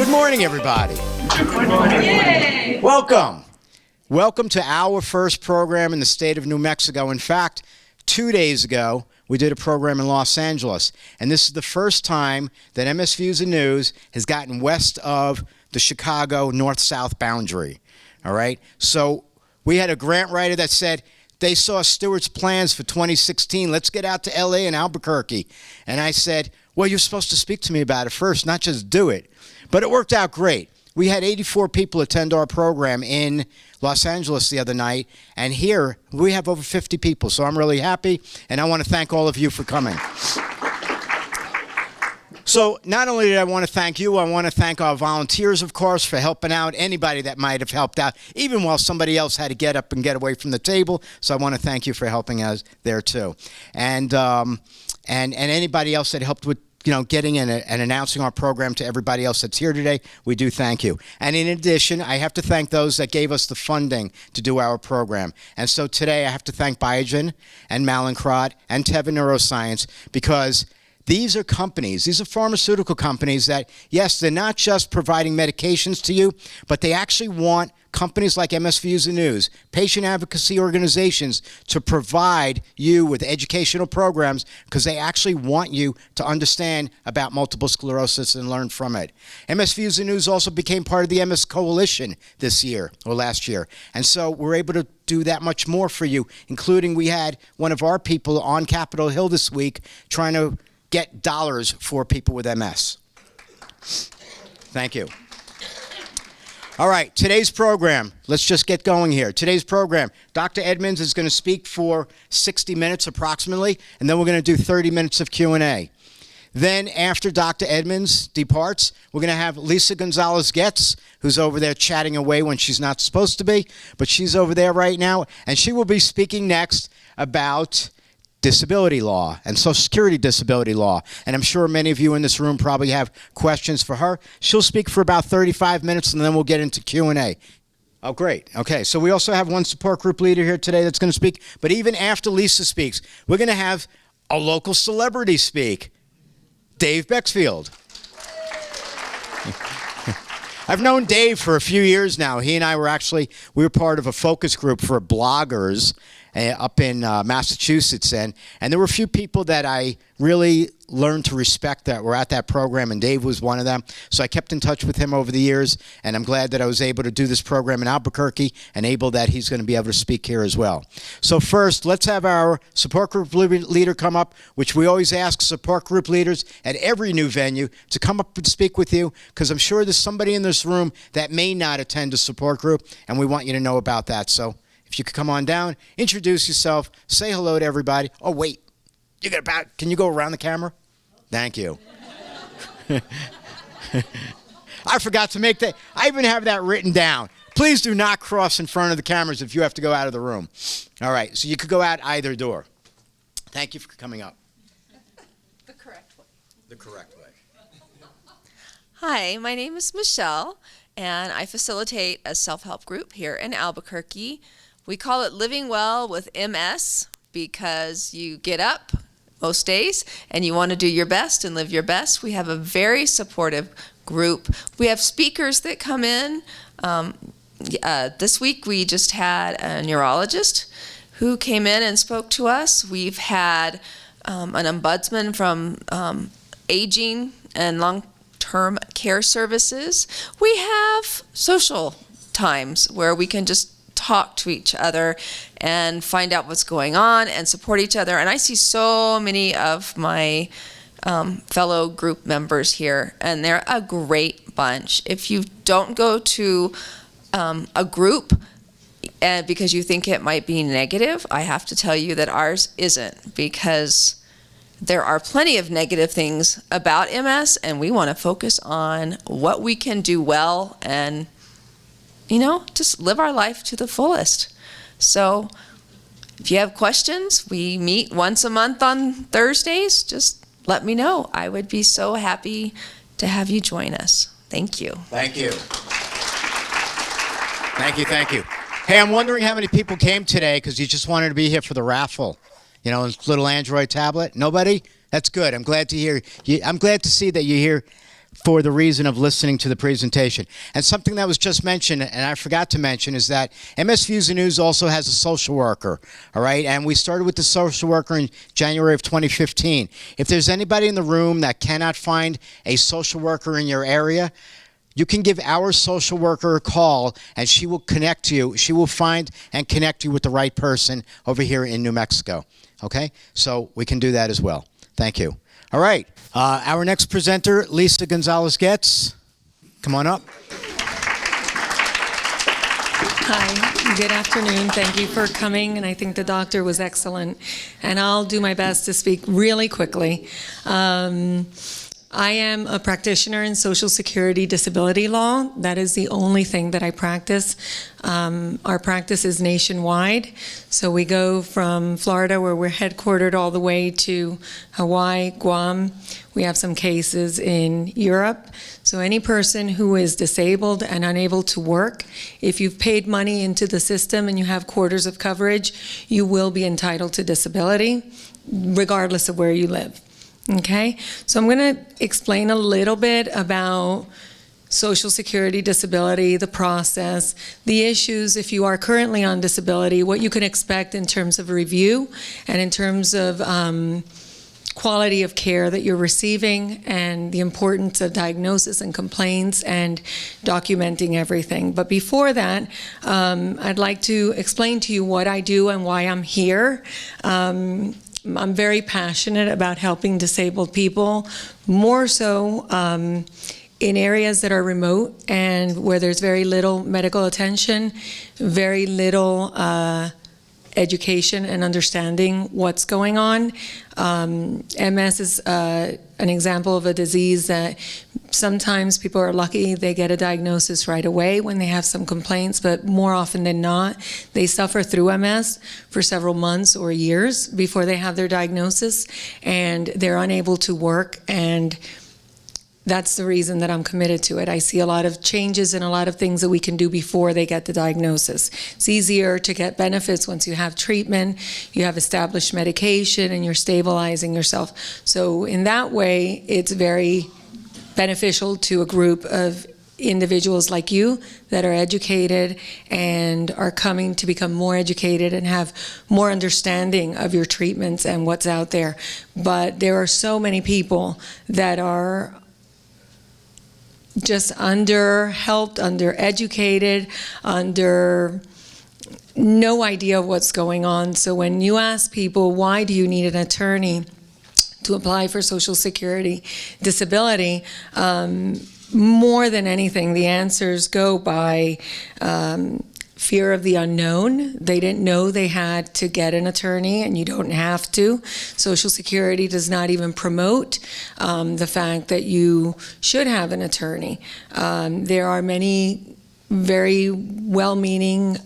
Good morning, everybody. Good morning. Yay! Welcome. Welcome to our first program in the state of New Mexico. In fact, 2 days ago, we did a program in Los Angeles, and this is the first time that MS Views and News has gotten west of the Chicago north-south boundary. All right? So we had a grant writer that said they saw Stewart's plans for 2016. Let's get out to L.A. and Albuquerque. And I said, well, you're supposed to speak to me about it first, not just do it. But it worked out great. We had 84 people attend our program in Los Angeles the other night, and here we have over 50 people, so I'm really happy, and I want to thank all of you for coming. So not only did I want to thank you, I want to thank our volunteers, of course, for helping out, anybody that might have helped out, even while somebody else had to get up and get away from the table, so I want to thank you for helping us there too. And anybody else that helped with getting in and announcing our program to everybody else that's here today, we do thank you. And in addition, I have to thank those that gave us the funding to do our program. And so today I have to thank Biogen and Mallinckrodt and Teva Neuroscience, because these are companies, these are pharmaceutical companies that, yes, they're not just providing medications to you, but they actually want companies like MS Views and News, patient advocacy organizations, to provide you with educational programs, because they actually want you to understand about multiple sclerosis and learn from it. MS Views and News also became part of the MS Coalition this year, or last year. And so we're able to do that much more for you, including we had one of our people on Capitol Hill this week trying to get dollars for people with MS. Thank you. All right, today's program, let's just get going here. Today's program, Dr. Edmonds is going to speak for 60 minutes approximately, and then we're going to do 30 minutes of Q&A. Then after Dr. Edmonds departs, we're going to have Lisa Gonzalez-Goetz, who's over there chatting away when she's not supposed to be, but she's over there right now, and she will be speaking next about disability law and Social Security disability law. And I'm sure many of you in this room probably have questions for her. She'll speak for about 35 minutes, and then we'll get into Q&A. Oh, great. Okay, so we also have one support group leader here today that's going to speak. But even after Lisa speaks, we're going to have a local celebrity speak, Dave Bexfield. I've known Dave for a few years now. He and I we were part of a focus group for bloggers up in Massachusetts, and there were a few people that I really learned to respect that were at that program, and Dave was one of them. So I kept in touch with him over the years, and I'm glad that I was able to do this program in Albuquerque, and able that he's going to be able to speak here as well. So first, let's have our support group leader come up, which we always ask support group leaders at every new venue to come up and speak with you, because I'm sure there's somebody in this room that may not attend a support group, and we want you to know about that. So if you could come on down, introduce yourself, say hello to everybody. Oh, wait. Can you go around the camera? Thank you. I forgot to make that. I even have that written down. Please do not cross in front of the cameras if you have to go out of the room. All right, so you could go out either door. Thank you for coming up. The correct way. The correct way. Hi, my name is Michelle, and I facilitate a self-help group here in Albuquerque. We call it Living Well with MS because you get up most days and you want to do your best and live your best. We have a very supportive group. We have speakers that come in. This week we just had a neurologist who came in and spoke to us. We've had an ombudsman from aging and long-term care services. We have social times where we can just talk to each other and find out what's going on and support each other. And I see so many of my fellow group members here, and they're a great bunch. If you don't go to a group because you think it might be negative, I have to tell you that ours isn't, because there are plenty of negative things about MS, and we want to focus on what we can do well and just live our life to the fullest. So if you have questions, we meet once a month on Thursdays. Just let me know. I would be so happy to have you join us. Thank you. Thank you. Thank you, thank you. Hey, I'm wondering how many people came today because you just wanted to be here for the raffle. Little Android tablet. Nobody? That's good. I'm glad to hear. I'm glad to see that you're here for the reason of listening to the presentation. And something that was just mentioned, and I forgot to mention, is that MS Views and News also has a social worker, all right? And we started with the social worker in January of 2015. If there's anybody in the room that cannot find a social worker in your area, you can give our social worker a call, and she will connect you. She will find and connect you with the right person over here in New Mexico, okay? So we can do that as well. Thank you. All right, our next presenter, Lisa Gonzalez-Goetz. Come on up. Hi, good afternoon. Thank you for coming, and I think the doctor was excellent. And I'll do my best to speak really quickly. I am a practitioner in Social Security disability law. That is the only thing that I practice. Our practice is nationwide. So we go from Florida, where we're headquartered, all the way to Hawaii, Guam. We have some cases in Europe. So any person who is disabled and unable to work, if you've paid money into the system and you have quarters of coverage, you will be entitled to disability, regardless of where you live. Okay, so I'm going to explain a little bit about Social Security disability, the process, the issues if you are currently on disability, what you can expect in terms of review and in terms of quality of care that you're receiving, and the importance of diagnosis and complaints and documenting everything. But before that, I'd like to explain to you what I do and why I'm here. I'm very passionate about helping disabled people, more so in areas that are remote and where there's very little medical attention, very little education and understanding what's going on. MS is an example of a disease that sometimes people are lucky they get a diagnosis right away when they have some complaints, but more often than not, they suffer through MS for several months or years before they have their diagnosis, and they're unable to work, and that's the reason that I'm committed to it. I see a lot of changes and a lot of things that we can do before they get the diagnosis. It's easier to get benefits once you have treatment, you have established medication, and you're stabilizing yourself. So in that way, it's very beneficial to a group of individuals like you that are educated and are coming to become more educated and have more understanding of your treatments and what's out there. But there are so many people that are just under-helped, under-educated, under no idea of what's going on. So when you ask people, why do you need an attorney to apply for Social Security disability, more than anything, the answers go by fear of the unknown. They didn't know they had to get an attorney, and you don't have to. Social Security does not even promote the fact that you should have an attorney. There are many very well-meaning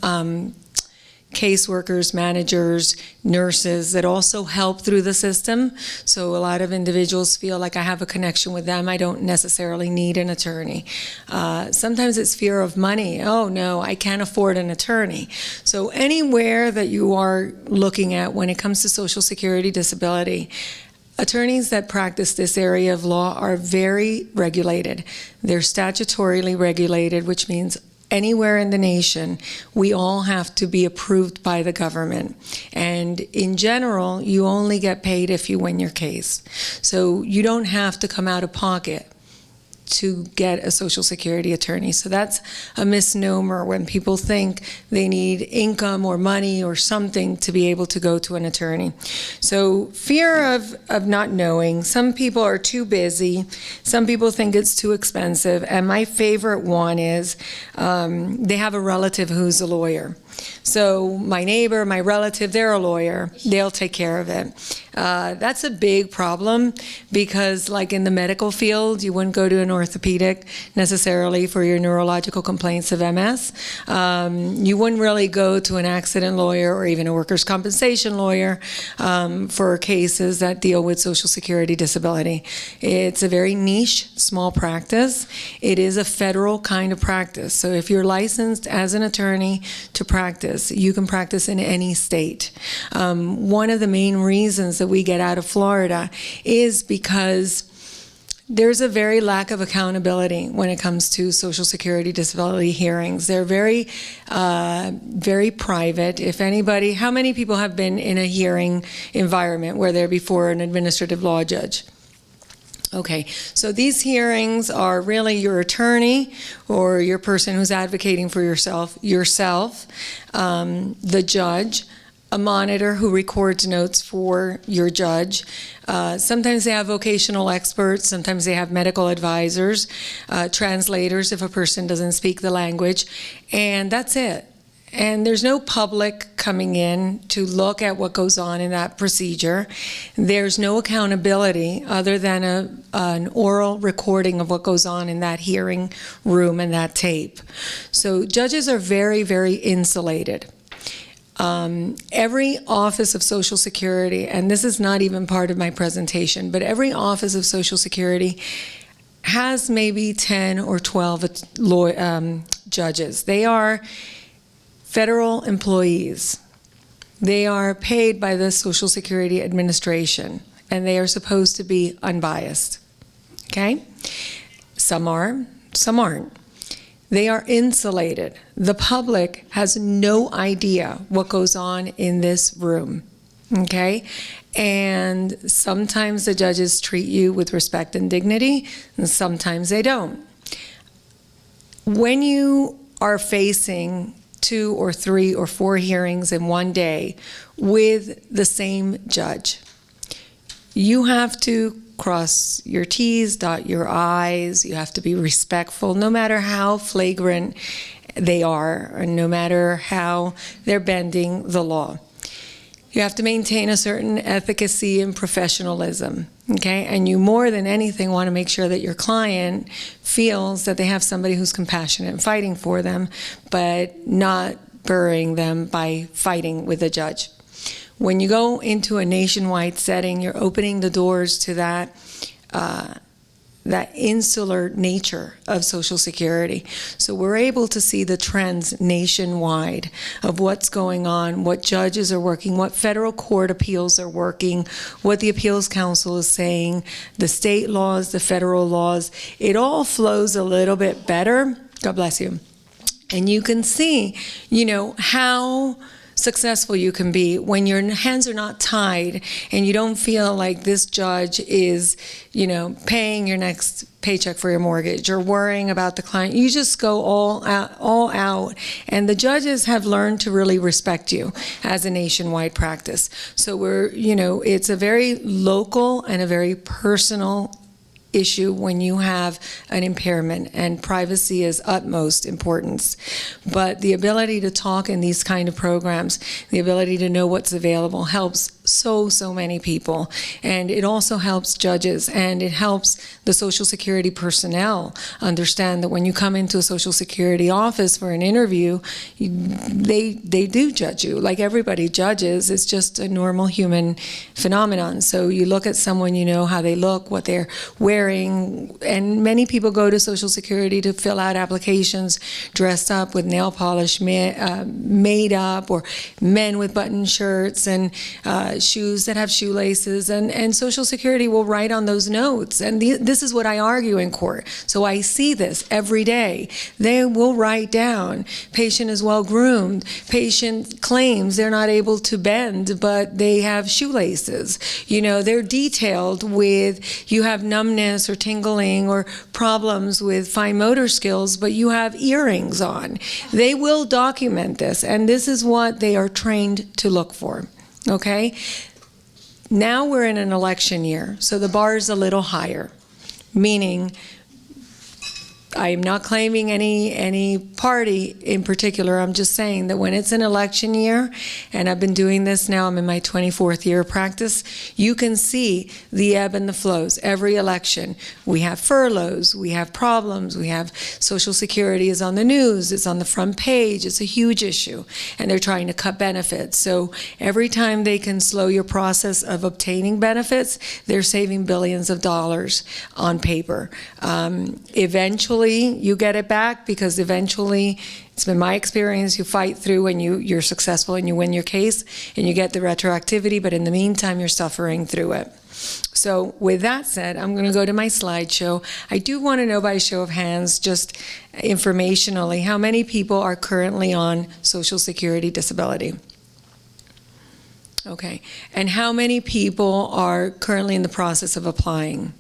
caseworkers, managers, nurses that also help through the system. So a lot of individuals feel like I have a connection with them. I don't necessarily need an attorney. Sometimes it's fear of money. Oh no, I can't afford an attorney. So anywhere that you are looking at when it comes to Social Security disability, attorneys that practice this area of law are very regulated. They're statutorily regulated, which means anywhere in the nation, we all have to be approved by the government. And in general, you only get paid if you win your case. So you don't have to come out of pocket to get a Social Security attorney. So that's a misnomer when people think they need income or money or something to be able to go to an attorney. So fear of not knowing. Some people are too busy. Some people think it's too expensive. And my favorite one is they have a relative who's a lawyer. So my neighbor, my relative, they're a lawyer. They'll take care of it. That's a big problem because, like in the medical field, you wouldn't go to an orthopedic necessarily for your neurological complaints of MS. You wouldn't really go to an accident lawyer or even a workers' compensation lawyer for cases that deal with Social Security disability. It's a very niche, small practice. It is a federal kind of practice. So if you're licensed as an attorney to practice, you can practice in any state. One of the main reasons that we get out of Florida is because There's a very lack of accountability when it comes to Social Security disability hearings. They're very, very private. If anybody, how many people have been in a hearing environment where they're before an administrative law judge? Okay, so these hearings are really your attorney or your person who's advocating for yourself, the judge, a monitor who records notes for your judge. Sometimes they have vocational experts, sometimes they have medical advisors, translators if a person doesn't speak the language, and that's it. And there's no public coming in to look at what goes on in that procedure. There's no accountability other than an oral recording of what goes on in that hearing room and that tape. So judges are very, very insulated. Every office of Social Security, and this is not even part of my presentation, but every office of Social Security has maybe 10 or 12 judges. They are federal employees. They are paid by the Social Security Administration, and they are supposed to be unbiased. Okay? Some are, some aren't. They are insulated. The public has no idea what goes on in this room. Okay? And sometimes the judges treat you with respect and dignity, and sometimes they don't. When you are facing 2 or 3 or 4 hearings in one day with the same judge, you have to cross your T's, dot your I's, you have to be respectful no matter how flagrant they are, or no matter how they're bending the law. You have to maintain a certain efficacy and professionalism, okay? And you more than anything want to make sure that your client feels that they have somebody who's compassionate and fighting for them, but not burying them by fighting with a judge. When you go into a nationwide setting, you're opening the doors to that insular nature of Social Security. So we're able to see the trends nationwide of what's going on, what judges are working, what federal court appeals are working, what the appeals council is saying, the state laws, the federal laws. It all flows a little bit better. God bless you. And you can see, how successful you can be when your hands are not tied and you don't feel like this judge is, paying your next paycheck for your mortgage or worrying about the client. You just go all out. And the judges have learned to really respect you as a nationwide practice. So it's a very local and a very personal issue when you have an impairment, and privacy is utmost importance. But the ability to talk in these kind of programs, the ability to know what's available helps so many people. And it also helps judges, and it helps the Social Security personnel understand that when you come into a Social Security office for an interview, they do judge you. Like everybody judges, it's just a normal human phenomenon. So you look at someone, you know how they look, what they're wearing, and many people go to Social Security to fill out applications dressed up with nail polish made up, or men with button shirts and shoes that have shoelaces, and Social Security will write on those notes. And this is what I argue in court. So I see this every day. They will write down, patient is well groomed, patient claims they're not able to bend, but they have shoelaces. They're detailed with, you have numbness or tingling or problems with fine motor skills, but you have earrings on. They will document this, and this is what they are trained to look for. Okay? Now we're in an election year, so the bar is a little higher, meaning I am not claiming any party in particular. I'm just saying that when it's an election year, and I've been doing this now, I'm in my 24th year of practice, you can see the ebb and the flows. Every election, we have furloughs, we have problems, we have Social Security is on the news, it's on the front page, it's a huge issue, and they're trying to cut benefits. So every time they can slow your process of obtaining benefits, they're saving billions of dollars on paper. Eventually, you get it back, because eventually, it's been my experience, you fight through and you're successful and you win your case and you get the retroactivity, but in the meantime, you're suffering through it. So with that said, I'm going to go to my slideshow. I do want to know by show of hands, just informationally, how many people are currently on Social Security disability? Okay. And how many people are currently in the process of applying?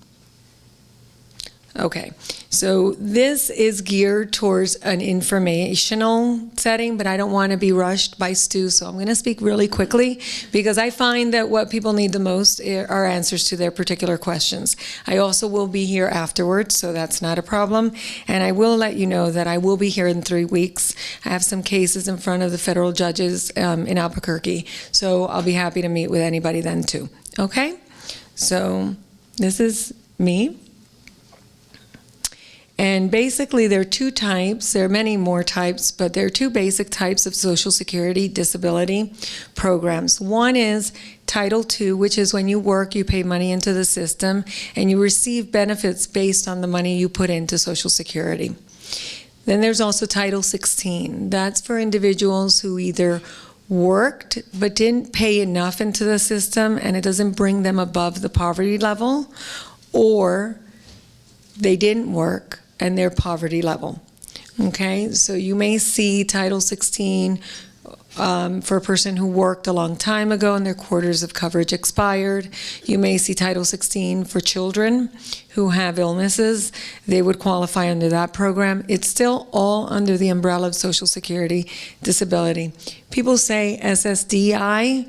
Okay, so this is geared towards an informational setting, but I don't want to be rushed by Stu, so I'm going to speak really quickly because I find that what people need the most are answers to their particular questions. I also will be here afterwards, so that's not a problem, and I will let you know that I will be here in 3 weeks. I have some cases in front of the federal judges in Albuquerque, so I'll be happy to meet with anybody then too. Okay, so this is me. And basically, there are 2 types. There are many more types, but there are 2 basic types of Social Security disability programs. One is Title II, which is when you work, you pay money into the system, and you receive benefits based on the money you put into Social Security. Then there's also Title 16. That's for individuals who either worked but didn't pay enough into the system, and it doesn't bring them above the poverty level, or they didn't work and their poverty level. Okay, so you may see Title 16 for a person who worked a long time ago and their quarters of coverage expired. You may see Title 16 for children who have illnesses. They would qualify under that program. It's still all under the umbrella of Social Security disability. People say SSDI,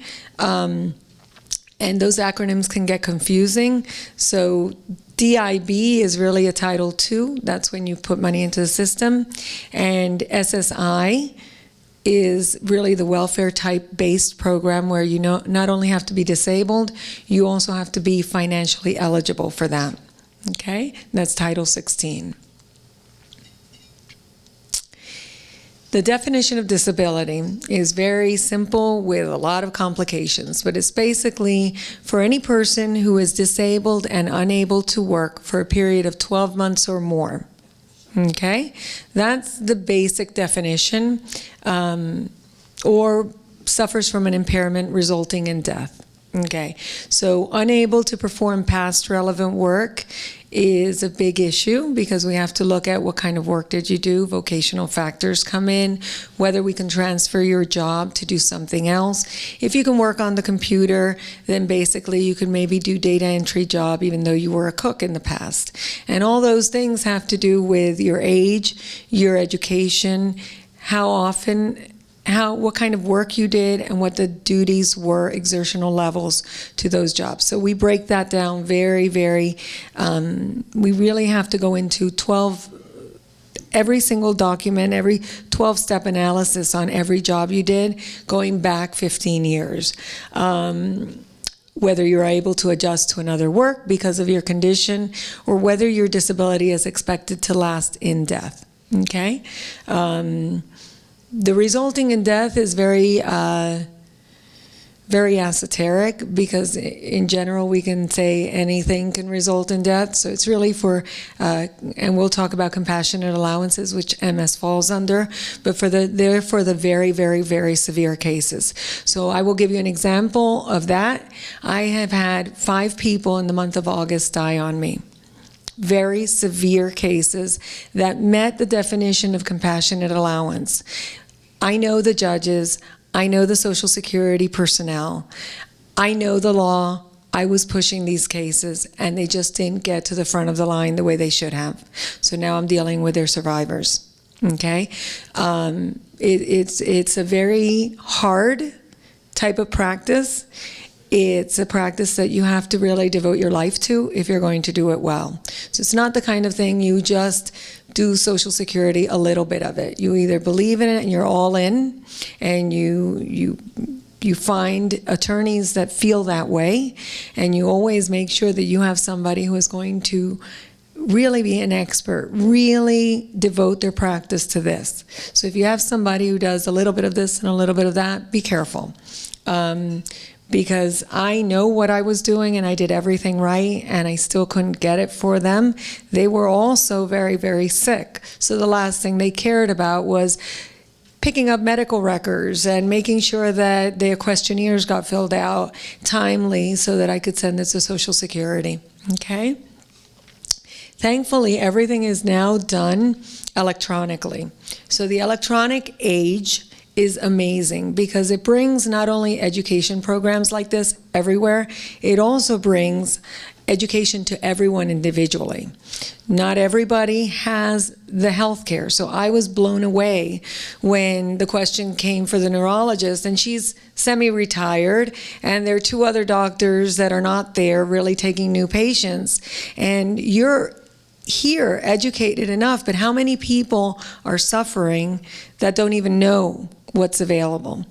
and those acronyms can get confusing. So DIB is really a Title II. That's when you put money into the system. And SSI is really the welfare type based program where you not only have to be disabled, you also have to be financially eligible for that. Okay? That's Title 16. The definition of disability is very simple with a lot of complications, but it's basically for any person who is disabled and unable to work for a period of 12 months or more. Okay? That's the basic definition, or suffers from an impairment resulting in death. Okay, so unable to perform past relevant work is a big issue because we have to look at what kind of work did you do. Vocational factors come in, whether we can transfer your job to do something else. If you can work on the computer, then basically you can maybe do data entry job even though you were a cook in the past. And all those things have to do with your age, your education, how often, what kind of work you did, and what the duties were, exertional levels to those jobs. So we break that down very, very, we really have to go into every single document, every 12-step analysis on every job you did, going back 15 years. Whether you're able to adjust to another work because of your condition, or whether your disability is expected to last in death, okay? The resulting in death is very, very esoteric because in general we can say anything can result in death. So it's really for, and we'll talk about compassionate allowances, which MS falls under, but they're for the very, very, very severe cases. So I will give you an example of that. I have had 5 people in the month of August die on me. Very severe cases that met the definition of compassionate allowance. I know the judges, I know the Social Security personnel, I know the law. I was pushing these cases and they just didn't get to the front of the line the way they should have. So now I'm dealing with their survivors, okay? It's a very hard type of practice. It's a practice that you have to really devote your life to if you're going to do it well. So it's not the kind of thing you just do Social Security a little bit of it. You either believe in it and you're all in, and you find attorneys that feel that way, and you always make sure that you have somebody who is going to really be an expert, really devote their practice to this. So if you have somebody who does a little bit of this and a little bit of that, be careful. Because I know what I was doing and I did everything right and I still couldn't get it for them. They were also very, very sick. So the last thing they cared about was picking up medical records and making sure that their questionnaires got filled out timely so that I could send it to Social Security. Okay? Thankfully, everything is now done electronically. So the electronic age is amazing because it brings not only education programs like this everywhere, it also brings education to everyone individually. Not everybody has the health care. So I was blown away when the question came for the neurologist, and she's semi-retired, and there are 2 other doctors that are not there really taking new patients. And you're here educated enough, but how many people are suffering that don't even know what's available?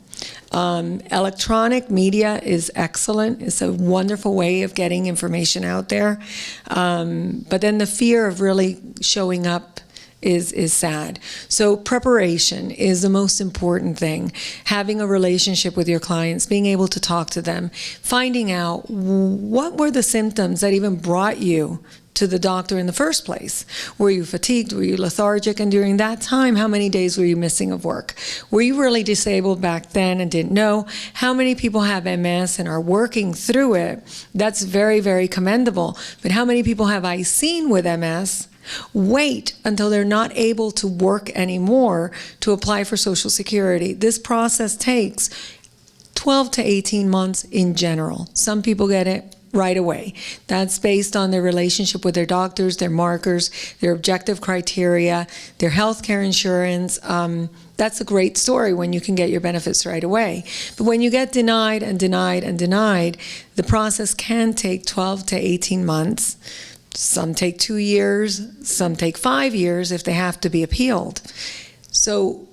Electronic media is excellent. It's a wonderful way of getting information out there. But then the fear of really showing up is sad. So preparation is the most important thing. Having a relationship with your clients, being able to talk to them, finding out what were the symptoms that even brought you to the doctor in the first place. Were you fatigued? Were you lethargic? And during that time, how many days were you missing of work? Were you really disabled back then and didn't know? How many people have MS and are working through it? That's very, very commendable. But how many people have I seen with MS wait until they're not able to work anymore to apply for Social Security? This process takes 12 to 18 months in general. Some people get it right away. That's based on their relationship with their doctors, their markers, their objective criteria, their health care insurance. That's a great story when you can get your benefits right away. But when you get denied and denied and denied, the process can take 12 to 18 months. Some take 2 years, some take 5 years if they have to be appealed. So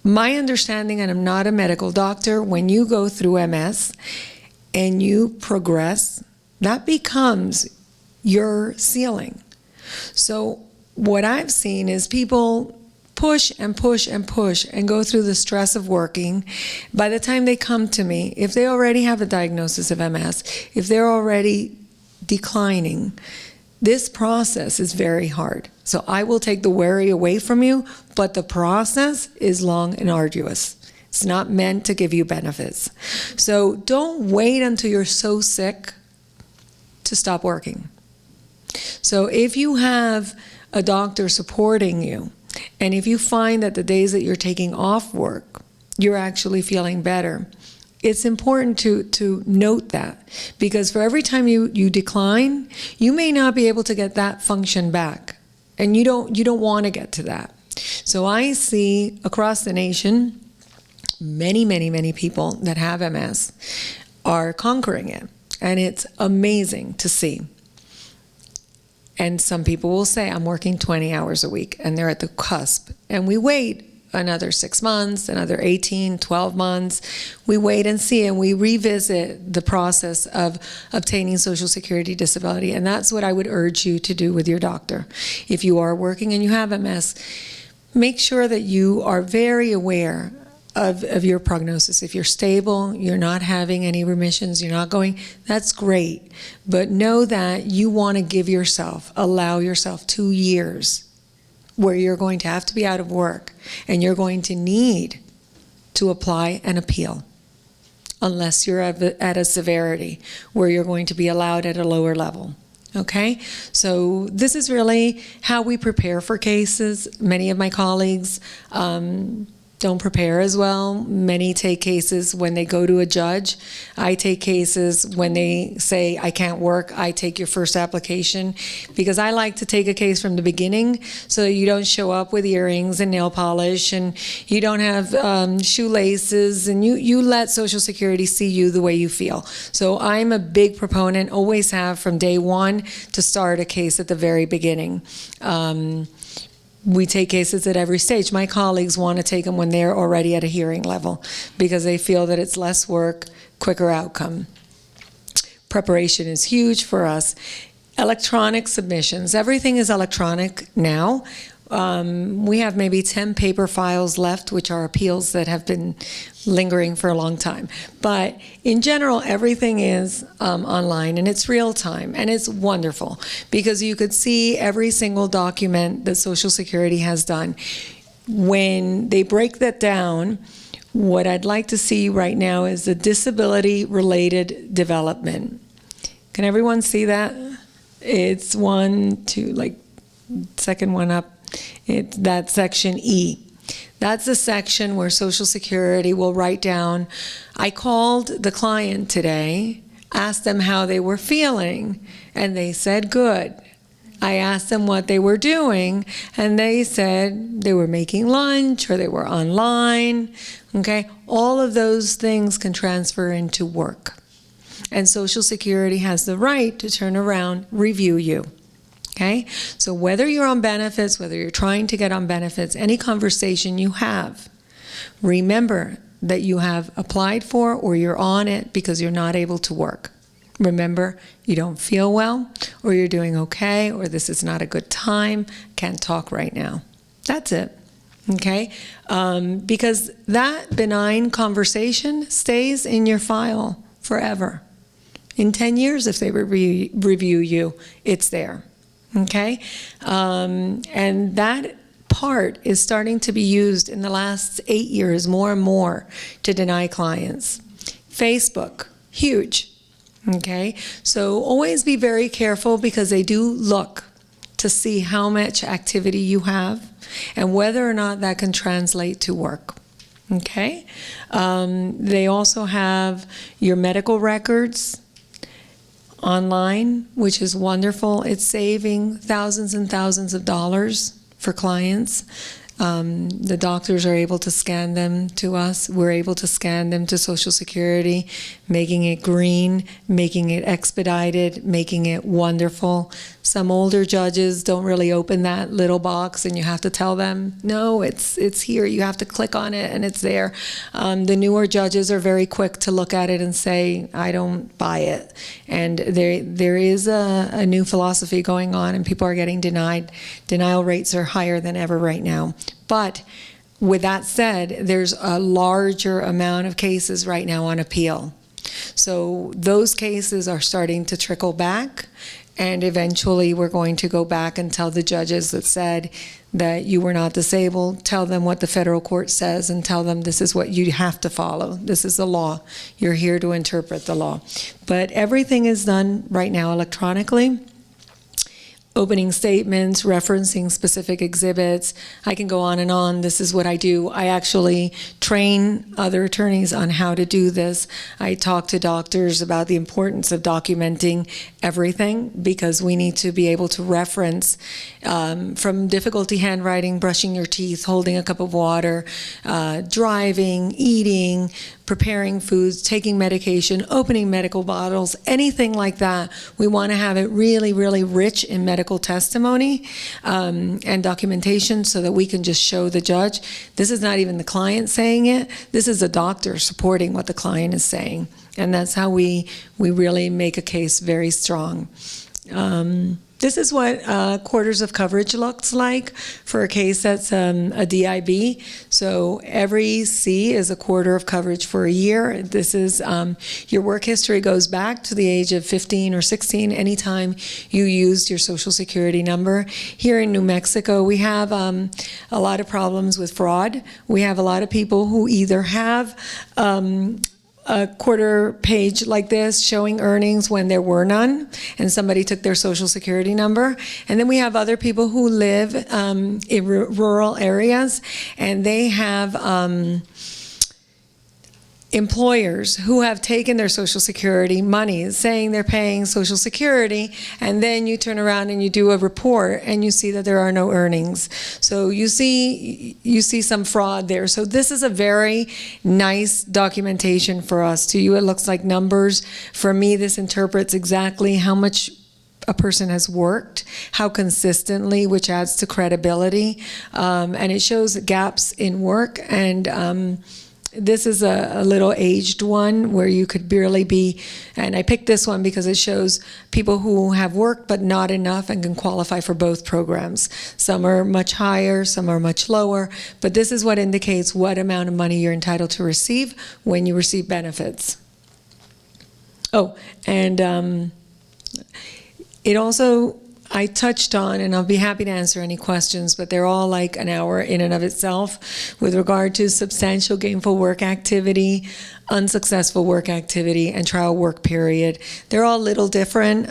my understanding, and I'm not a medical doctor, when you go through MS and you progress, that becomes your ceiling. So what I've seen is people push and push and push and go through the stress of working. By the time they come to me, if they already have a diagnosis of MS, if they're already declining, this process is very hard. So I will take the worry away from you, but the process is long and arduous. It's not meant to give you benefits. So don't wait until you're so sick to stop working. So if you have a doctor supporting you, and if you find that the days that you're taking off work, you're actually feeling better, it's important to note that, because for every time you decline, you may not be able to get that function back, and you don't want to get to that. So I see across the nation many, many, many people that have MS are conquering it, and it's amazing to see. And some people will say, I'm working 20 hours a week, and they're at the cusp, and we wait another 6 months, another 18, 12 months. We wait and see, and we revisit the process of obtaining Social Security disability, and that's what I would urge you to do with your doctor. If you are working and you have MS, make sure that you are very aware of your prognosis. If you're stable, you're not having any remissions, you're not going, that's great. But know that you want to give yourself, allow yourself 2 years where you're going to have to be out of work, and you're going to need to apply an appeal, unless you're at a severity where you're going to be allowed at a lower level. Okay, so this is really how we prepare for cases. Many of my colleagues don't prepare as well. Many take cases when they go to a judge. I take cases when they say, I can't work, I take your first application, because I like to take a case from the beginning so you don't show up with earrings and nail polish, and you don't have shoelaces, and you let Social Security see you the way you feel. So I'm a big proponent, always have from day one, to start a case at the very beginning. We take cases at every stage. My colleagues want to take them when they're already at a hearing level, because they feel that it's less work, quicker outcome. Preparation is huge for us. Electronic submissions. Everything is electronic now. We have maybe 10 paper files left, which are appeals that have been lingering for a long time. But in general, everything is online, and it's real time, and it's wonderful because you could see every single document that Social Security has done. when they break that down, what I'd like to see right now is the disability-related development. Can everyone see that? It's one, two, like second one up. It's that section E. That's the section where Social Security will write down, I called the client today, asked them how they were feeling, and they said good. I asked them what they were doing, and they said they were making lunch or they were online. Okay, all of those things can transfer into work. And Social Security has the right to turn around, review you. Okay, so whether you're on benefits, whether you're trying to get on benefits, any conversation you have, remember that you have applied for or you're on it because you're not able to work. Remember, you don't feel well, or you're doing okay, or this is not a good time, can't talk right now. That's it. Okay? Because that benign conversation stays in your file forever. In 10 years, if they review you, it's there. Okay? And that part is starting to be used in the last 8 years more and more to deny clients. Facebook, huge. Okay? So always be very careful because they do look to see how much activity you have and whether or not that can translate to work. Okay? They also have your medical records online, which is wonderful. It's saving thousands and thousands of dollars for clients. The doctors are able to scan them to us. We're able to scan them to Social Security, making it green, making it expedited, making it wonderful. Some older judges don't really open that little box, and you have to tell them, no, it's here. You have to click on it, and it's there. The newer judges are very quick to look at it and say, I don't buy it. And there is a new philosophy going on, and people are getting denied. Denial rates are higher than ever right now. But with that said, there's a larger amount of cases right now on appeal. So those cases are starting to trickle back, and eventually we're going to go back and tell the judges that said that you were not disabled, tell them what the federal court says, and tell them this is what you have to follow. This is the law. You're here to interpret the law. But everything is done right now electronically. Opening statements, referencing specific exhibits. I can go on and on. This is what I do. I actually train other attorneys on how to do this. I talk to doctors about the importance of documenting everything because we need to be able to reference from difficulty handwriting, brushing your teeth, holding a cup of water, driving, eating, preparing foods, taking medication, opening medical bottles, anything like that. We want to have it really, really rich in medical testimony and documentation so that we can just show the judge. This is not even the client saying it. This is a doctor supporting what the client is saying. And that's how we really make a case very strong. This is what quarters of coverage looks like for a case that's a DIB. So every C is a quarter of coverage for a year. This is your work history goes back to the age of 15 or 16 anytime you used your Social Security number. Here in New Mexico, we have a lot of problems with fraud. We have a lot of people who either have a quarter page like this showing earnings when there were none and somebody took their Social Security number. And then we have other people who live in rural areas and they have employers who have taken their Social Security money saying they're paying Social Security, and then you turn around and you do a report and you see that there are no earnings. So you see some fraud there. So this is a very nice documentation for us. To you it looks like numbers. For me this interprets exactly how much a person has worked, how consistently, which adds to credibility, and it shows gaps in work. And this is a little aged one where you could barely be, and I picked this one because it shows people who have worked but not enough and can qualify for both programs. Some are much higher, some are much lower, but this is what indicates what amount of money you're entitled to receive when you receive benefits. Oh, and it also I touched on, and I'll be happy to answer any questions, but they're all like an hour in and of itself with regard to substantial gainful work activity, unsuccessful work activity, and trial work period. They're all a little different.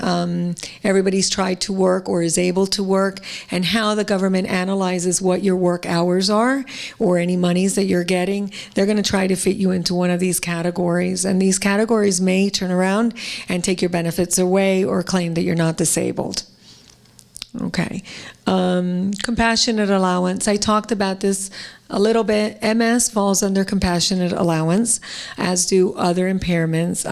Everybody's tried to work or is able to work, and how the government analyzes what your work hours are or any monies that you're getting. They're going to try to fit you into one of these categories, and these categories may turn around and take your benefits away or claim that you're not disabled. Okay. Compassionate allowance. I talked about this a little bit. MS falls under compassionate allowance, as do other impairments.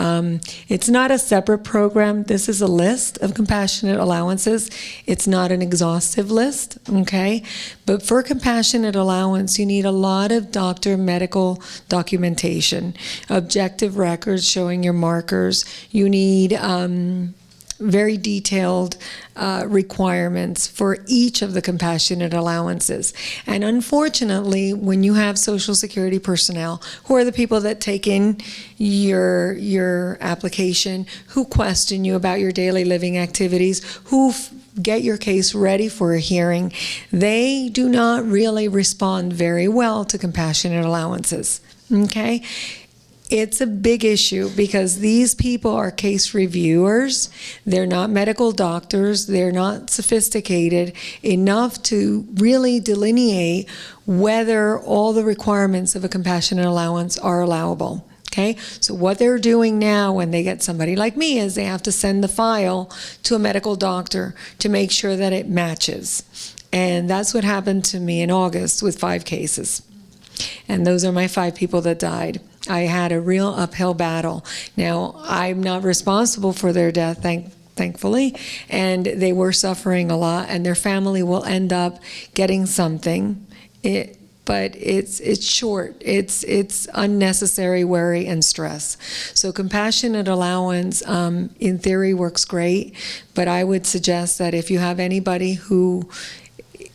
It's not a separate program. This is a list of compassionate allowances. It's not an exhaustive list, okay? But for compassionate allowance, you need a lot of medical documentation, objective records showing your markers. You need very detailed requirements for each of the compassionate allowances. And unfortunately, when you have Social Security personnel, who are the people that take in your application, who question you about your daily living activities, who get your case ready for a hearing, they do not really respond very well to compassionate allowances, okay? It's a big issue because these people are case reviewers. They're not medical doctors. They're not sophisticated enough to really delineate whether all the requirements of a compassionate allowance are allowable. Okay, so what they're doing now when they get somebody like me is they have to send the file to a medical doctor to make sure that it matches. And that's what happened to me in August with 5 cases. And those are my 5 people that died. I had a real uphill battle. Now, I'm not responsible for their death, thankfully, and they were suffering a lot, and their family will end up getting something. But it's short. It's unnecessary worry and stress. So compassionate allowance, in theory, works great, but I would suggest that if you have anybody who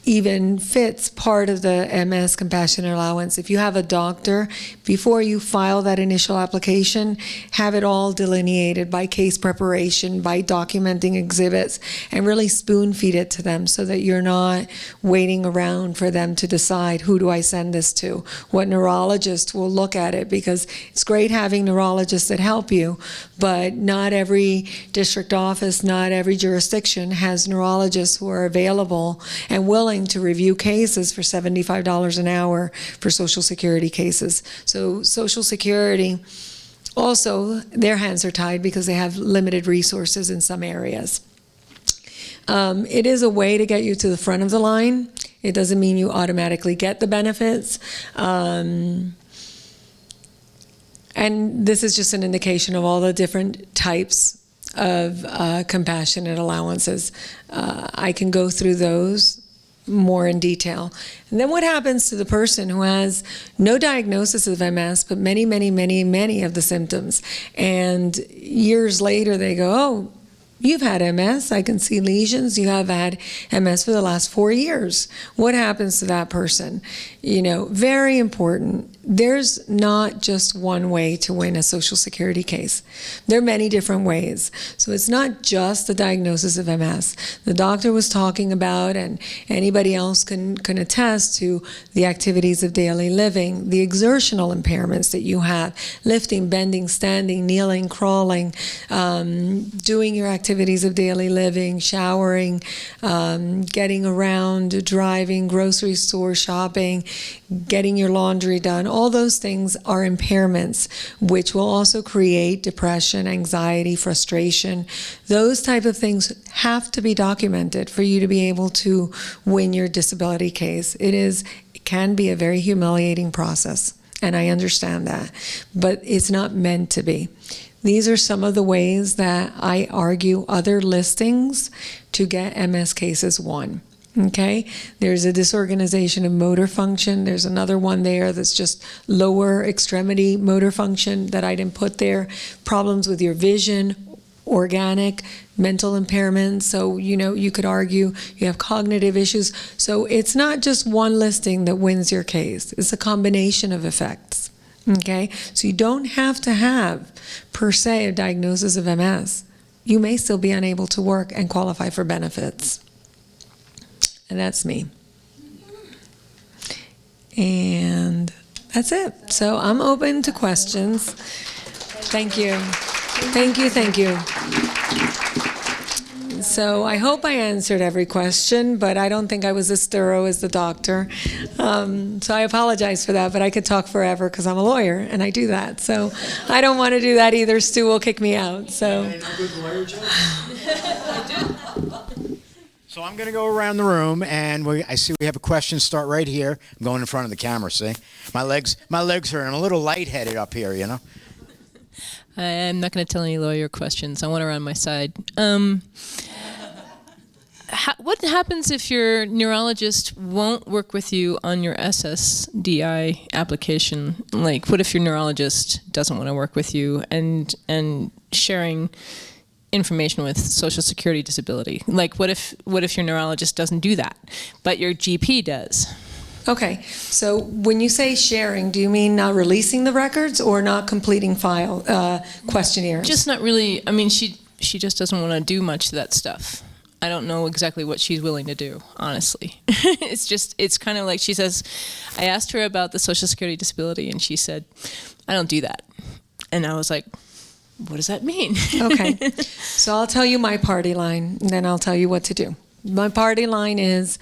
even fits part of the MS compassionate allowance, if you have a doctor, before you file that initial application, have it all delineated by case preparation, by documenting exhibits, and really spoon feed it to them so that you're not waiting around for them to decide, who do I send this to? What neurologist will look at it? Because it's great having neurologists that help you, but not every district office, not every jurisdiction has neurologists who are available and willing to review cases for $75 an hour for Social Security cases. So Social Security, also, their hands are tied because they have limited resources in some areas. It is a way to get you to the front of the line. It doesn't mean you automatically get the benefits. And this is just an indication of all the different types of compassionate allowances. I can go through those more in detail. And then what happens to the person who has no diagnosis of MS, but many, many, many, many of the symptoms, and years later they go, oh, you've had MS, I can see lesions, you have had MS for the last 4 years. What happens to that person? You know, very important. There's not just one way to win a Social Security case. There are many different ways. So it's not just the diagnosis of MS. The doctor was talking about, and anybody else can attest to, the activities of daily living, the exertional impairments that you have, lifting, bending, standing, kneeling, crawling, doing your activities of daily living, showering, getting around, driving, grocery store shopping, getting your laundry done. All those things are impairments, which will also create depression, anxiety, frustration. Those type of things have to be documented for you to be able to win your disability case. It can be a very humiliating process, and I understand that, but it's not meant to be. These are some of the ways that I argue other listings to get MS cases won. Okay, there's a disorganization of motor function. There's another one there that's just lower extremity motor function that I didn't put there. Problems with your vision, organic, mental impairments. So, you know, you could argue you have cognitive issues. So it's not just one listing that wins your case. It's a combination of effects. Okay, so you don't have to have, per se, a diagnosis of MS. You may still be unable to work and qualify for benefits. And that's me. And that's it. So I'm open to questions. Thank you. Thank you, thank you. So I hope I answered every question, but I don't think I was as thorough as the doctor. So I apologize for that, but I could talk forever because I'm a lawyer and I do that. So I don't want to do that either. Stu will kick me out. So. So I'm going to go around the room, and I see we have a question start right here. I'm going in front of the camera, see? My legs hurt. I'm a little lightheaded up here, you know? I'm not going to tell any lawyer questions. I want her on my side. What happens if your neurologist won't work with you on your SSDI application? Like, what if your neurologist doesn't want to work with you and sharing information with Social Security disability? Like, what if your neurologist doesn't do that, but your GP does? Okay, so when you say sharing, do you mean not releasing the records or not completing questionnaires? Just not really. I mean, she just doesn't want to do much of that stuff. I don't know exactly what she's willing to do, honestly. It's kind of like she says, I asked her about the Social Security disability, and she said, I don't do that. And I was like, what does that mean? Okay, so I'll tell you my party line, and then I'll tell you what to do. My party line is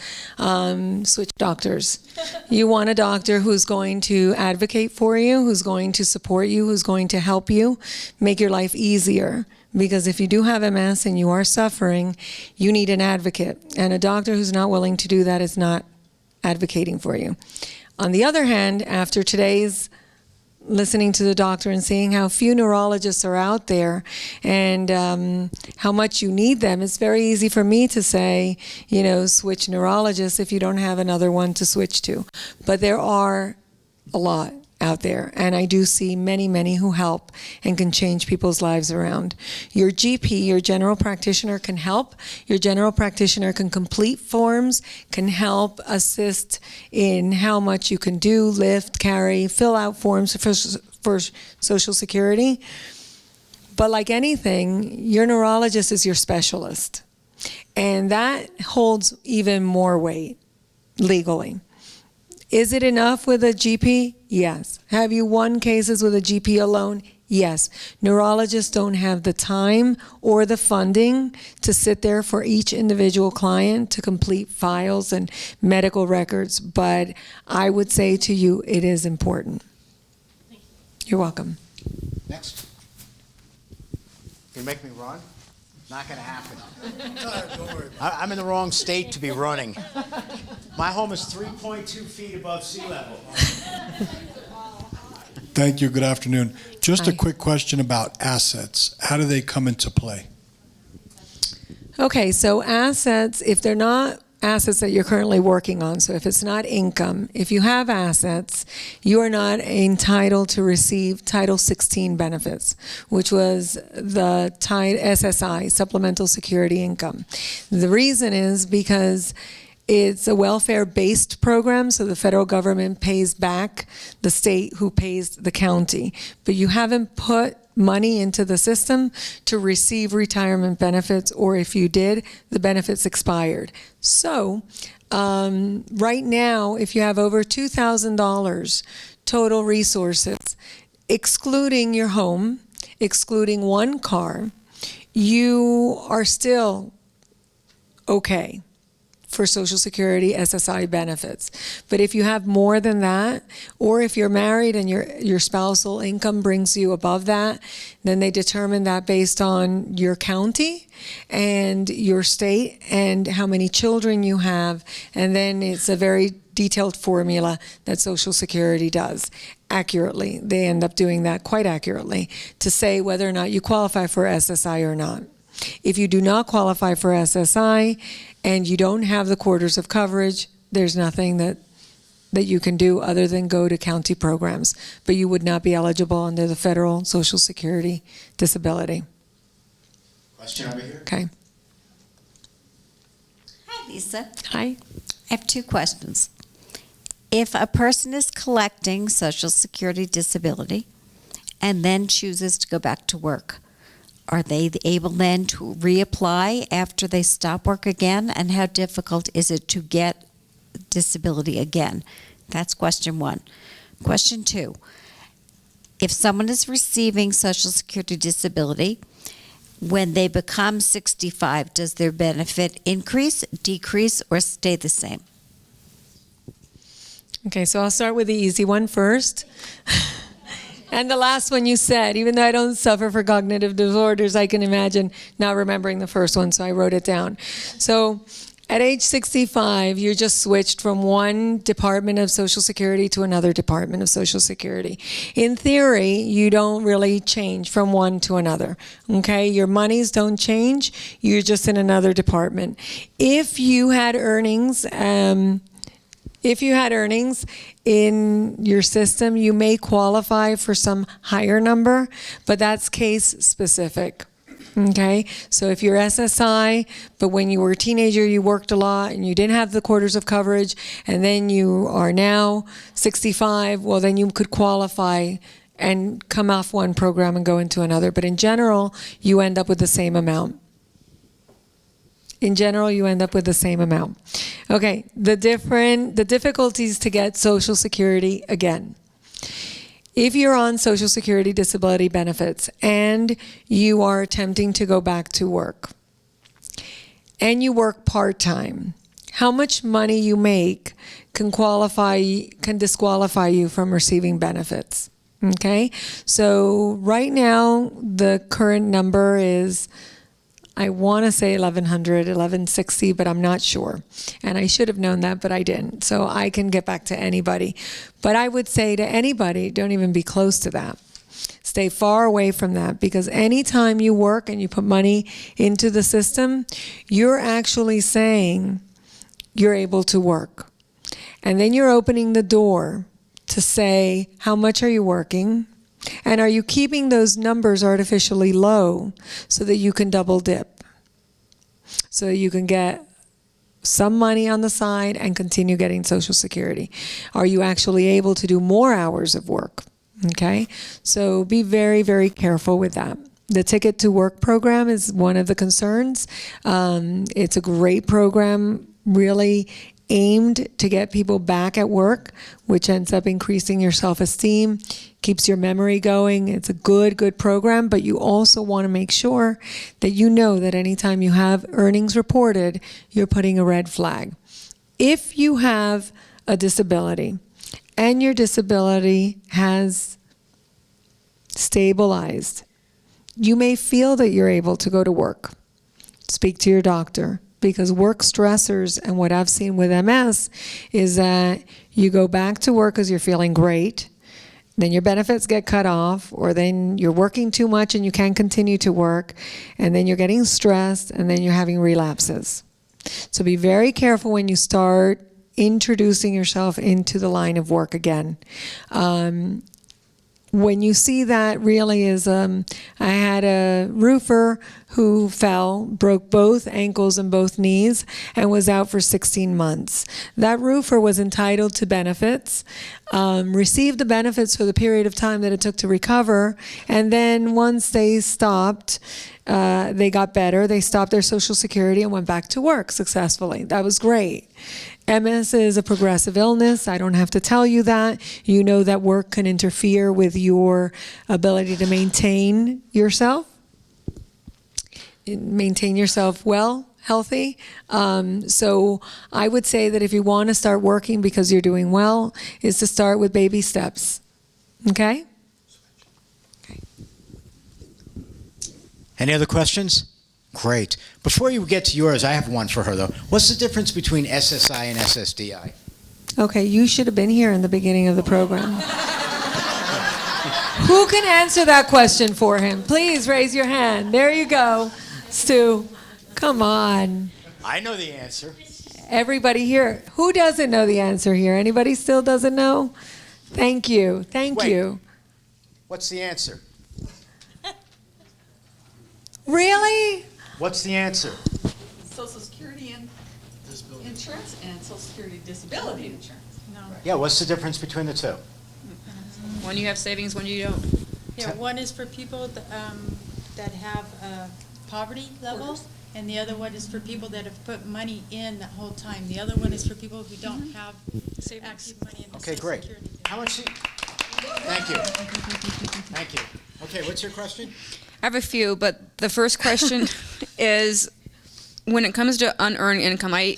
switch doctors. You want a doctor who's going to advocate for you, who's going to support you, who's going to help you, make your life easier. Because if you do have MS and you are suffering, you need an advocate. And a doctor who's not willing to do that is not advocating for you. On the other hand, after today's listening to the doctor and seeing how few neurologists are out there and how much you need them, it's very easy for me to say, switch neurologists if you don't have another one to switch to. But there are a lot out there, and I do see many, many who help and can change people's lives around. Your GP, your general practitioner, can help. Your general practitioner can complete forms, can help assist in how much you can do, lift, carry, fill out forms for Social Security. But like anything, your neurologist is your specialist, and that holds even more weight legally. Is it enough with a GP? Yes. Have you won cases with a GP alone? Yes. Neurologists don't have the time or the funding to sit there for each individual client to complete files and medical records, but I would say to you, it is important. You're welcome. Next. You make me run? Not going to happen. I'm in the wrong state to be running. My home is 3.2 feet above sea level. Thank you. Good afternoon. Just Hi. a quick question about assets. How do they come into play? Okay, so assets, if they're not assets that you're currently working on, so if it's not income, if you have assets, you are not entitled to receive Title 16 benefits, which was the SSI, Supplemental Security Income. The reason is because it's a welfare-based program, so the federal government pays back the state who pays the county. But you haven't put money into the system to receive retirement benefits, or if you did, the benefits expired. So right now, if you have over $2,000 total resources, excluding your home, excluding one car, you are still okay for Social Security SSI benefits. But if you have more than that, or if you're married and your spousal income brings you above that, then they determine that based on your county and your state and how many children you have, and then it's a very detailed formula that Social Security does accurately. They end up doing that quite accurately to say whether or not you qualify for SSI or not. If you do not qualify for SSI and you don't have the quarters of coverage, there's nothing that you can do other than go to county programs. But you would not be eligible under the federal Social Security disability. Question over here. Okay. Hi, Lisa. Hi. I have two questions. If a person is collecting Social Security disability and then chooses to go back to work, are they able then to reapply after they stop work again? And how difficult is it to get disability again? That's question one. Question two, if someone is receiving Social Security disability, when they become 65, does their benefit increase, decrease, or stay the same? Okay, so I'll start with the easy one first. And the last one you said, even though I don't suffer for cognitive disorders, I can imagine not remembering the first one, so I wrote it down. So at age 65, you're just switched from one department of Social Security to another department of Social Security. In theory, you don't really change from one to another, okay? Your monies don't change, you're just in another department. If you had earnings, in your system, you may qualify for some higher number, but that's case specific. Okay, so if you're SSI, but when you were a teenager you worked a lot and you didn't have the quarters of coverage, and then you are now 65, well then you could qualify and come off one program and go into another. But in general, you end up with the same amount. Okay, the difficulties to get Social Security again. If you're on Social Security disability benefits and you are attempting to go back to work and you work part-time, how much money you make can disqualify you from receiving benefits. Okay? So right now the current number is, I want to say 1,100, 1,160, but I'm not sure. And I should have known that, but I didn't. So I can get back to anybody. But I would say to anybody, don't even be close to that. Stay far away from that, because anytime you work and you put money into the system, you're actually saying you're able to work. And then you're opening the door to say, how much are you working? And are you keeping those numbers artificially low so that you can double dip? So you can get some money on the side and continue getting Social Security. Are you actually able to do more hours of work? Okay, so be very, very careful with that. The Ticket to Work program is one of the concerns. It's a great program, really aimed to get people back at work, which ends up increasing your self-esteem, keeps your memory going. It's a good program, but you also want to make sure that you know that anytime you have earnings reported, you're putting a red flag. If you have a disability and your disability has stabilized, you may feel that you're able to go to work. Speak to your doctor. Because work stressors, and what I've seen with MS, is that you go back to work because you're feeling great, then your benefits get cut off, or then you're working too much and you can't continue to work, and then you're getting stressed, and then you're having relapses. So be very careful when you start introducing yourself into the line of work again. When you see that really is, I had a roofer who fell, broke both ankles and both knees, and was out for 16 months. That roofer was entitled to benefits, received the benefits for the period of time that it took to recover, and then once they stopped, they got better, they stopped their Social Security and went back to work successfully. That was great. MS is a progressive illness. I don't have to tell you that. You know that work can interfere with your ability to maintain yourself well, healthy. So I would say that if you want to start working because you're doing well, is to start with baby steps. Okay? Any other questions? Great. Before you get to yours, I have one for her, though. What's the difference between SSI and SSDI? Okay, you should have been here in the beginning of the program. Who can answer that question for him? Please raise your hand. There you go, Stu. Come on. I know the answer. Everybody here. Who doesn't know the answer here? Anybody still doesn't know? Thank you. Thank you. What's the answer? Really? What's the answer? Social Security and insurance and Social Security disability insurance. No. Yeah, what's the difference between the two? One you have savings, one you don't. Yeah, one is for people that have a poverty level, and the other one is for people that have put money in the whole time. The other one is for people who don't have active money in the Okay, Social great. Security. How much? Thank you. Thank you. Okay, what's your question? I have a few, but the first question is, when it comes to unearned income, I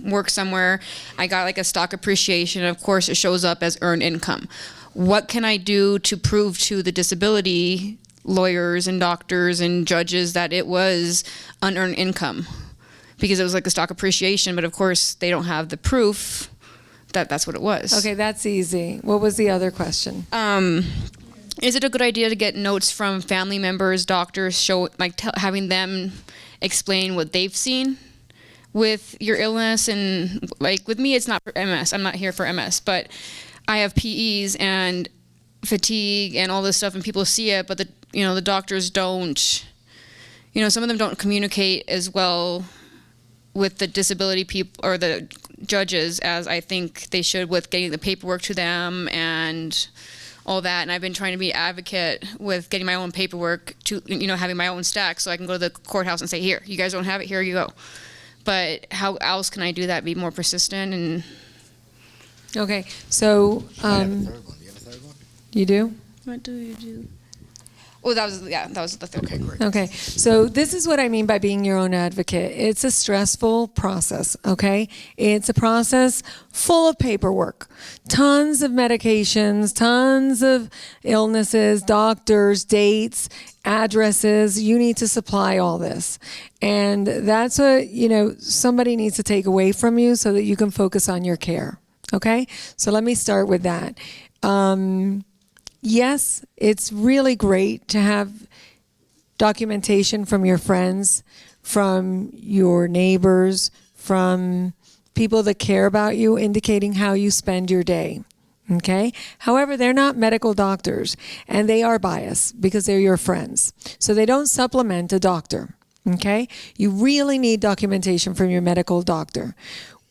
work somewhere, I got like a stock appreciation, of course it shows up as earned income. What can I do to prove to the disability lawyers and doctors and judges that it was unearned income? Because it was like a stock appreciation, but of course they don't have the proof that that's what it was. Okay, that's easy. What was the other question? Is it a good idea to get notes from family members, doctors, having them explain what they've seen with your illness? And like with me, it's not for MS. I'm not here for MS, but I have PEs and fatigue and all this stuff, and people see it, but the doctors don't. Some of them don't communicate as well with the disability people or the judges as I think they should with getting the paperwork to them and all that. And I've been trying to be an advocate with getting my own paperwork to, having my own stack so I can go to the courthouse and say, here, you guys don't have it, here you go. But how else can I do that, be more persistent? And Okay, so I have a third one. Do you have a third one? you do? what do you do? Oh, that was the third. Okay, great. Okay, so this is what I mean by being your own advocate. It's a stressful process, okay? It's a process full of paperwork, tons of medications, tons of illnesses, doctors, dates, addresses. You need to supply all this. And that's what, somebody needs to take away from you so that you can focus on your care, okay? So let me start with that. Yes, it's really great to have documentation from your friends, from your neighbors, from people that care about you, indicating how you spend your day. Okay? However, they're not medical doctors, and they are biased because they're your friends. So they don't supplement a doctor. Okay? You really need documentation from your medical doctor.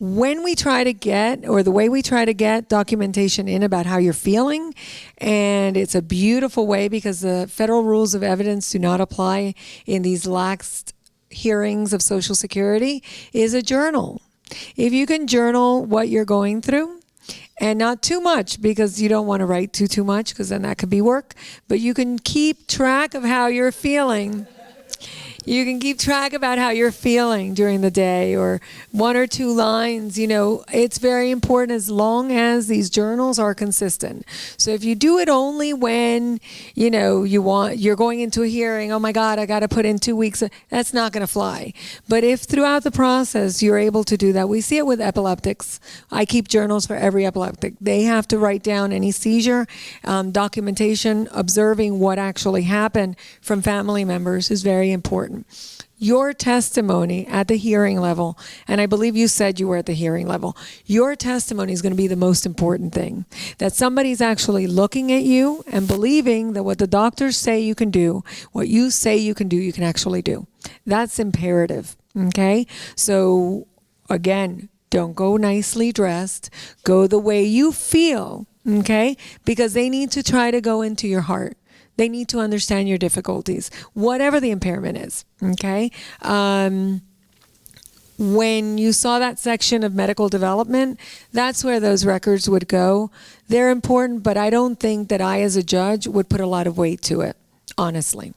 When we try to get, or the way we try to get documentation in about how you're feeling, and it's a beautiful way because the federal rules of evidence do not apply in these lax hearings of Social Security, is a journal. If you can journal what you're going through, and not too much because you don't want to write too much because then that could be work, but you can keep track of how you're feeling. You can keep track about how you're feeling during the day, or 1 or 2 lines. It's very important as long as these journals are consistent. So if you do it only when, you're going into a hearing, oh my God, I got to put in 2 weeks, that's not going to fly. But if throughout the process you're able to do that, we see it with epileptics. I keep journals for every epileptic. They have to write down any seizure, documentation, observing what actually happened from family members is very important. Your testimony at the hearing level, and I believe you said you were at the hearing level, your testimony is going to be the most important thing. That somebody's actually looking at you and believing that what the doctors say you can do, what you say you can do, you can actually do. That's imperative, okay? So, again, don't go nicely dressed. Go the way you feel, okay? Because they need to try to go into your heart. They need to understand your difficulties, whatever the impairment is, okay? When you saw that section of medical development, that's where those records would go. They're important, but I don't think that I, as a judge, would put a lot of weight to it, honestly.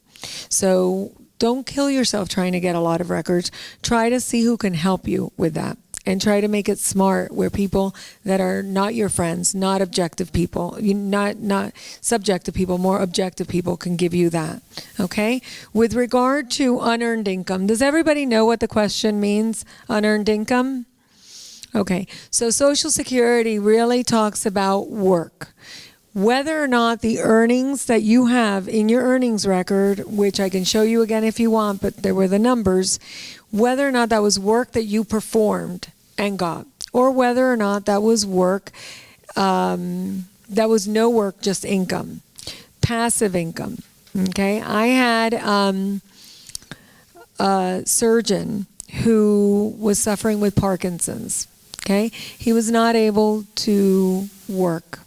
So don't kill yourself trying to get a lot of records. Try to see who can help you with that. And try to make it smart where people that are not your friends, not objective people, not subjective people, more objective people can give you that, okay? With regard to unearned income, does everybody know what the question means, unearned income? Okay, so Social Security really talks about work. Whether or not the earnings that you have in your earnings record, which I can show you again if you want, but there were the numbers, whether or not that was work that you performed and got, or whether or not that was work, that was no work, just income, passive income, okay? I had a surgeon who was suffering with Parkinson's, okay? He was not able to work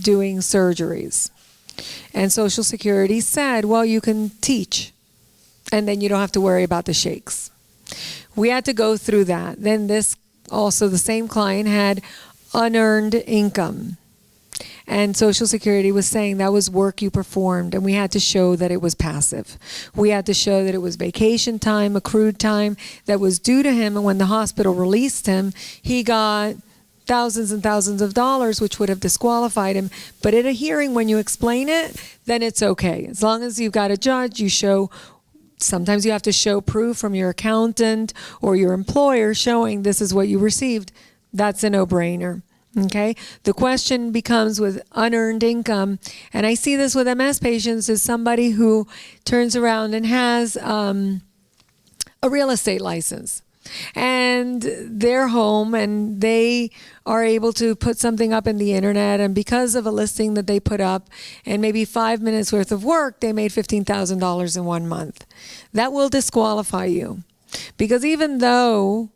doing surgeries. And Social Security said, well, you can teach, and then you don't have to worry about the shakes. We had to go through that. Then this also, the same client had unearned income. And Social Security was saying that was work you performed, and we had to show that it was passive. We had to show that it was vacation time, accrued time that was due to him, and when the hospital released him, he got thousands and thousands of dollars, which would have disqualified him. But at a hearing, when you explain it, then it's okay. As long as you've got a judge, you show. Sometimes you have to show proof from your accountant or your employer showing this is what you received. That's a no-brainer. Okay? The question becomes with unearned income, and I see this with MS patients, is somebody who turns around and has a real estate license. And they're home and they are able to put something up in the internet, and because of a listing that they put up and maybe 5 minutes worth of work, they made $15,000 in 1 month. That will disqualify you, because even though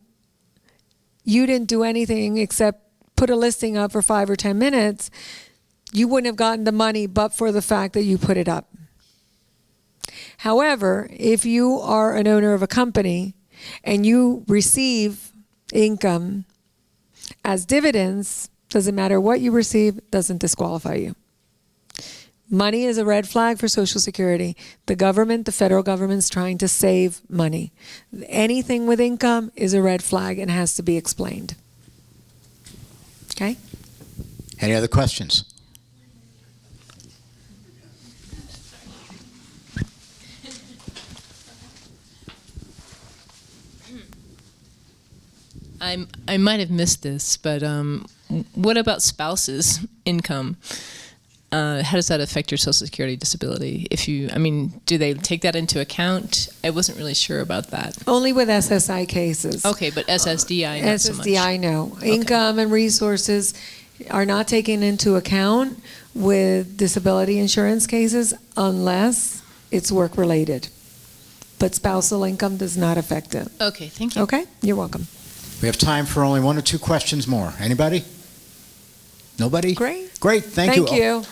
you didn't do anything except put a listing up for 5 or 10 minutes, you wouldn't have gotten the money but for the fact that you put it up. However, if you are an owner of a company and you receive income as dividends, doesn't matter what you receive, doesn't disqualify you. Money is a red flag for Social Security. The government, the federal government's trying to save money. Anything with income is a red flag and has to be explained. Okay? Any other questions? I might have missed this, but what about spouses' income? How does that affect your Social Security disability? Do they take that into account? I wasn't really sure about that. Only with SSI cases. Okay, but SSDI, not so much. SSDI, no. Okay. Income and resources are not taken into account with disability insurance cases unless it's work-related. But spousal income does not affect it. Okay, thank you. Okay? You're welcome. We have time for only 1 or 2 questions more. Anybody? Nobody? Great. Great. Thank you. Thank you.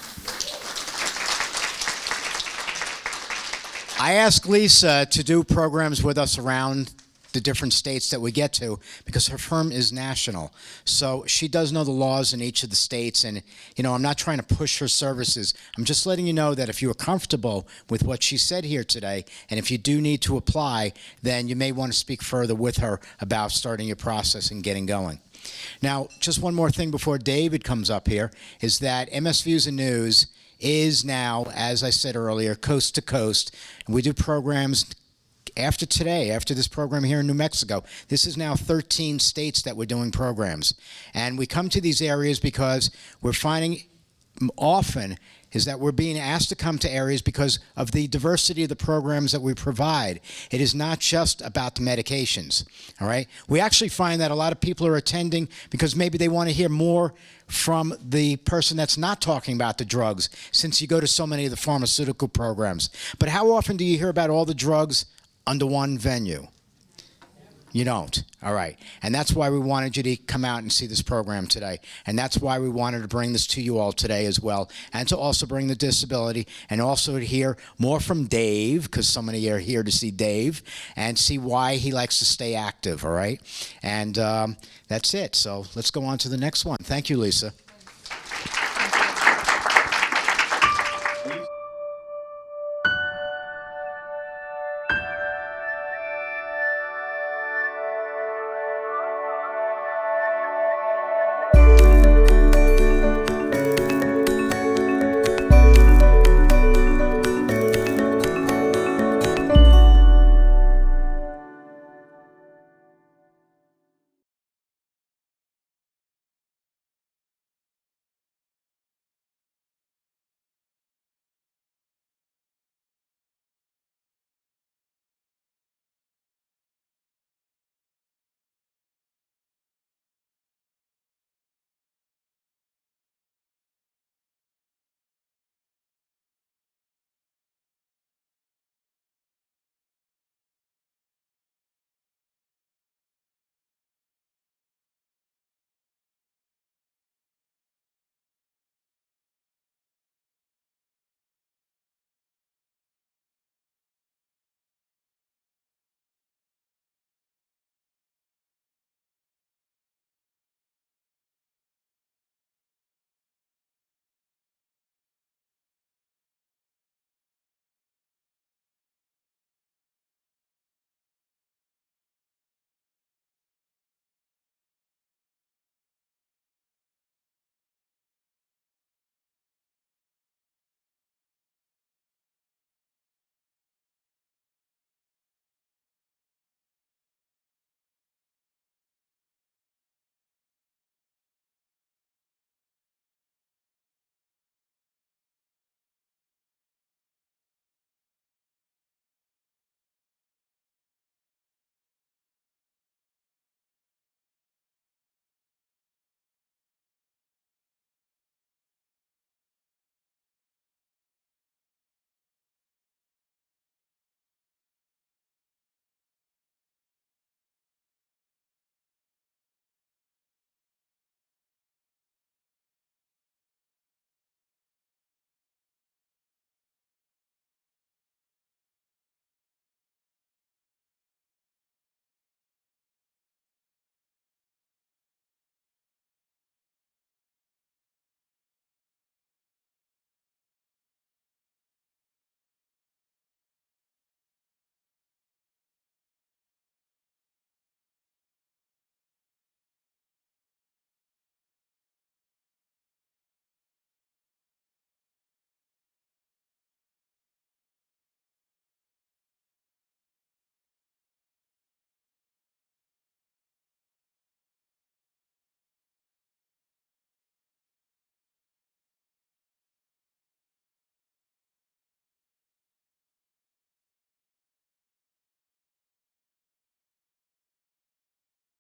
I asked Lisa to do programs with us around the different states that we get to because her firm is national. So she does know the laws in each of the states. And, I'm not trying to push her services. I'm just letting you know that if you are comfortable with what she said here today, and if you do need to apply, then you may want to speak further with her about starting your process and getting going. Now, just one more thing before David comes up here, is that MS Views and News is now, as I said earlier, coast to coast. And we do programs after today, after this program here in New Mexico. This is now 13 states that we're doing programs. And we come to these areas because we're finding often is that we're being asked to come to areas because of the diversity of the programs that we provide. It is not just about the medications, all right? We actually find that a lot of people are attending because maybe they want to hear more from the person that's not talking about the drugs, since you go to so many of the pharmaceutical programs. But how often do you hear about all the drugs under one venue? You don't. All right. And that's why we wanted you to come out and see this program today. And that's why we wanted to bring this to you all today as well. And to also bring the disability and also to hear more from Dave, because so many are here to see Dave and see why he likes to stay active. All right. And that's it. So let's go on to the next one. Thank you, Lisa.